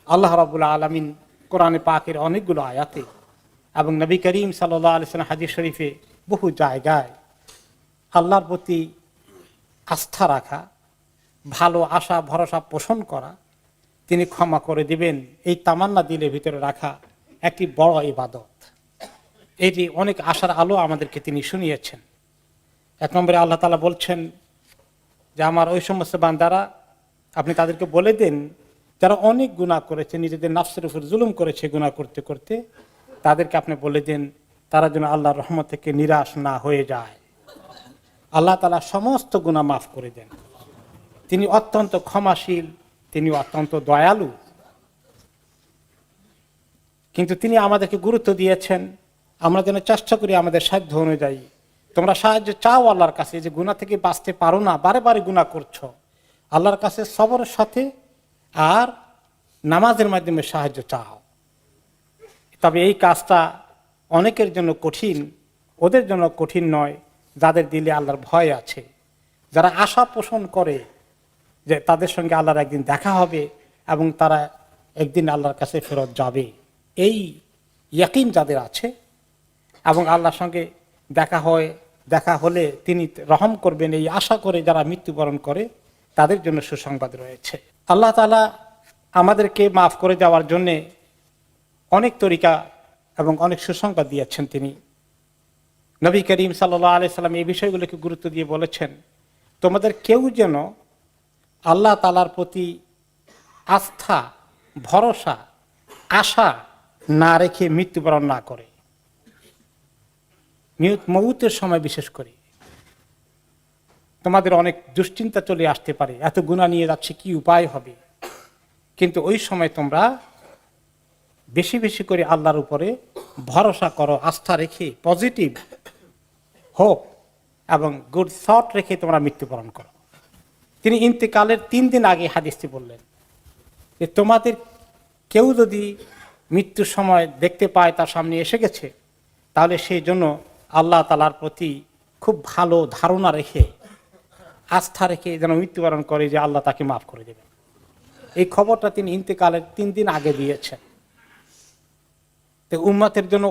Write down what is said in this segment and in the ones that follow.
আল্লাহ রাব্বুল আলামিন কোরআনে পাকের অনেকগুলো আয়াতে এবং নবী করিম সাল্লাল্লাহু আলাইহি ওয়াসাল্লাম হাদিস শরীফে বহু জায়গায় আল্লাহর প্রতি আস্থা রাখা, ভালো আশা ভরসা পোষণ করা, তিনি ক্ষমা করে দিবেন, এই তামান্না দিলের ভিতরে রাখা একটি বড় ইবাদত। এটি অনেক আশার আলো আমাদেরকে তিনি শুনিয়েছেন। এক নম্বরে আল্লাহ তাআলা বলছেন যে আমার ওই সমস্ত বান্দারা, আপনি তাদেরকে বলে দেন যারা অনেক গুনাহ করেছে, নিজেদের নাফসের উপর জুলুম করেছে গুনাহ করতে করতে, তাদেরকে আপনি বলে দেন তারা যেন আল্লাহর রহমত থেকে নিরাশ না হয়ে যায়। আল্লাহ তাআলা সমস্ত গুনাহ মাফ করে দেন। তিনি অত্যন্ত ক্ষমাশীল, তিনি অত্যন্ত দয়ালু। কিন্তু তিনি আমাদেরকে গুরুত্ব দিয়েছেন আমরা যেন চেষ্টা করি আমাদের সাধ্য অনুযায়ী। তোমরা সাহায্য চাও আল্লাহর কাছে, যে গুনাহ থেকে বাঁচতে পারো না, বারে বারে গুনাহ করছো, আল্লাহর কাছে সবরের সাথে আর নামাজের মাধ্যমে সাহায্য চাও। তবে এই কাজটা অনেকের জন্য কঠিন, ওদের জন্য কঠিন নয় যাদের দিলে আল্লাহর ভয় আছে, যারা আশা পোষণ করে যে তাদের সঙ্গে আল্লাহর একদিন দেখা হবে এবং তারা একদিন আল্লাহর কাছে ফেরত যাবে। এই ইয়াকিন যাদের আছে এবং আল্লাহর সঙ্গে দেখা হলে তিনি রহম করবেন, এই আশা করে যারা মৃত্যুবরণ করে তাদের জন্য সুসংবাদ রয়েছে। আল্লাহ তাআলা আমাদেরকে মাফ করে দেওয়ার জন্যে অনেক তরিকা এবং অনেক সুসংবাদ দিয়েছেন তিনি। নবী করিম সাল্লাল্লাহু আলাইহি সাল্লাম এই বিষয়গুলোকে গুরুত্ব দিয়ে বলেছেন, তোমাদের কেউ যেন আল্লাহ তাআলার প্রতি আস্থা ভরসা আশা না রেখে মৃত্যুবরণ না করে। মউতের সময় বিশেষ করে তোমাদের অনেক দুশ্চিন্তা চলে আসতে পারে, এত গুনাহ নিয়ে যাচ্ছে কি উপায় হবে, কিন্তু ওই সময় তোমরা বেশি বেশি করে আল্লাহর উপরে ভরসা করো, আস্থা রেখে পজিটিভ হোপ এবং গুড থট রেখে তোমরা মৃত্যুবরণ করো। তিনি ইন্তেকালের 3 দিন আগে হাদিসটি বললেন যে তোমাদের কেউ যদি মৃত্যুর সময় দেখতে পায় তার সামনে এসে গেছে, তাহলে সেই জন্য আল্লাহ তাআলার প্রতি খুব ভালো ধারণা রেখে আস্থা রেখে যেন মৃত্যুবরণ করে, যে আল্লাহ তাকে মাফ করে দেবেন। এই খবরটা তিনি ইন্তেকালের 3 দিন আগে দিয়েছেন। তো উম্মতের জন্য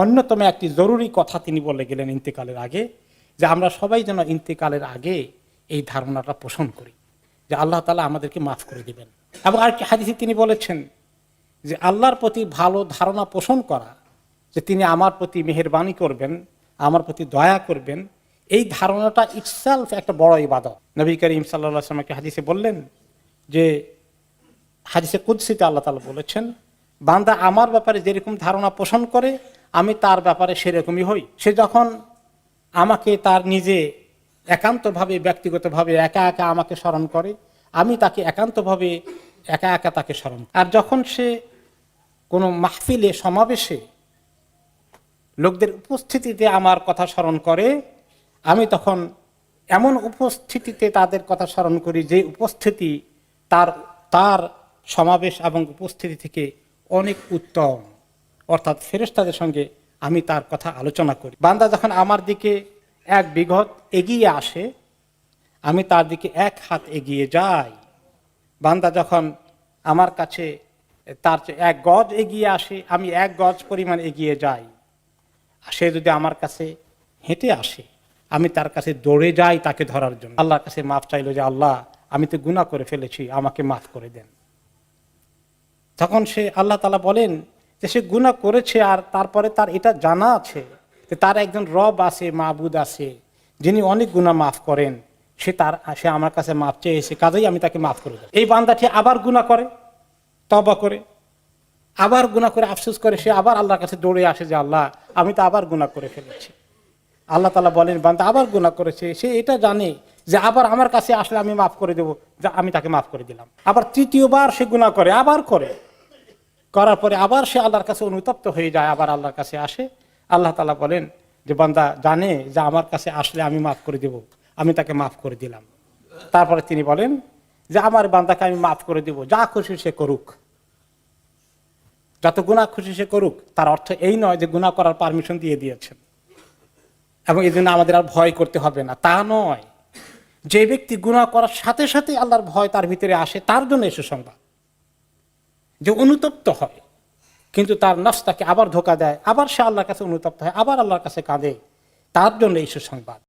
অন্যতম একটি জরুরি কথা তিনি বলে গেলেন ইন্তেকালের আগে, যে আমরা সবাই যেন ইন্তেকালের আগে এই ধারণাটা পোষণ করি যে আল্লাহ তাআলা আমাদেরকে মাফ করে দিবেন। এবং আর কি হাদিসে তিনি বলেছেন যে আল্লাহর প্রতি ভালো ধারণা পোষণ করা, যে তিনি আমার প্রতি মেহেরবানি করবেন, আমার প্রতি দয়া করবেন, এই ধারণাটা ইটসেলফ একটা বড় ইবাদত। নবী করিম সাল্লাল্লাহু আলাইহি ওয়াসাল্লাম হাদিসে বললেন যে হাদিসে কুদসিতে আল্লাহ তাআলা বলেছেন, বান্দা আমার ব্যাপারে যেরকম ধারণা পোষণ করে আমি তার ব্যাপারে সেরকমই হই। সে যখন আমাকে তার নিজে একান্তভাবে ব্যক্তিগতভাবে একা একা আমাকে স্মরণ করে, আমি তাকে একান্তভাবে একা একা তাকে স্মরণ করি। আর যখন সে কোনো মাহফিলে সমাবেশে লোকদের উপস্থিতিতে আমার কথা স্মরণ করে, আমি তখন এমন উপস্থিতিতে তাদের কথা স্মরণ করি যে উপস্থিতি তার সমাবেশ এবং উপস্থিতি থেকে অনেক উত্তম, অর্থাৎ ফেরেশতাদের সঙ্গে আমি তার কথা আলোচনা করি। বান্দা যখন আমার দিকে 1 বিঘত এগিয়ে আসে, আমি তার দিকে 1 হাত এগিয়ে যাই। বান্দা যখন আমার কাছে তার 1 গজ এগিয়ে আসে, আমি 1 গজ পরিমাণ এগিয়ে যাই। সে যদি আমার কাছে হেঁটে আসে, আমি তার কাছে দৌড়ে যাই তাকে ধরার জন্য। আল্লাহর কাছে মাফ চাইলো যে আল্লাহ আমি তো গুনাহ করে ফেলেছি, আমাকে মাফ করে দেন। তখন সে আল্লাহ তাআলা বলেন যে সে গুনাহ করেছে, আর তারপরে তার এটা জানা আছে যে তার একজন রব আছে, মাবুদ আছে, যিনি অনেক গুনাহ মাফ করেন। সে আমার কাছে মাফ চেয়েছে, কাজেই আমি তাকে মাফ করে দেব। এই বান্দাটি আবার গুনাহ করে, তওবা করে, আবার গুনাহ করে আফসোস করে, সে আবার আল্লাহর কাছে দৌড়ে আসে যে আল্লাহ আমি তো আবার গুনাহ করে ফেলেছি। আল্লাহ তাআলা বলেন বান্দা আবার গুনাহ করেছে, সে এটা জানে যে আবার আমার কাছে আসলে আমি মাফ করে দেবো, যা আমি তাকে মাফ করে দিলাম। আবার 3য় সে গুনাহ করে, আবার করার পরে আবার সে আল্লাহর কাছে অনুতপ্ত হয়ে যায়, আবার আল্লাহর কাছে আসে। আল্লাহ তাআলা বলেন যে বান্দা জানে যে আমার কাছে আসলে আমি মাফ করে দেব, আমি তাকে মাফ করে দিলাম। তারপরে তিনি বলেন যে আমার বান্দাকে আমি মাফ করে দেব, যা খুশি সে করুক, যত গুনাহ খুশি সে করুক। তার অর্থ এই নয় যে গুনাহ করার পারমিশন দিয়ে দিয়েছেন এবং এই জন্য আমাদের আর ভয় করতে হবে না, তা নয়। যে ব্যক্তি গুনাহ করার সাথে সাথে আল্লাহর ভয় তার ভিতরে আসে, তার জন্য সুসংবাদ। যে অনুতপ্ত হয়, কিন্তু তার নফস তাকে আবার ধোঁকা দেয়, আবার সে আল্লাহর কাছে অনুতপ্ত হয়, আবার আল্লাহর কাছে কাঁদে, তার জন্য এই সুসংবাদ।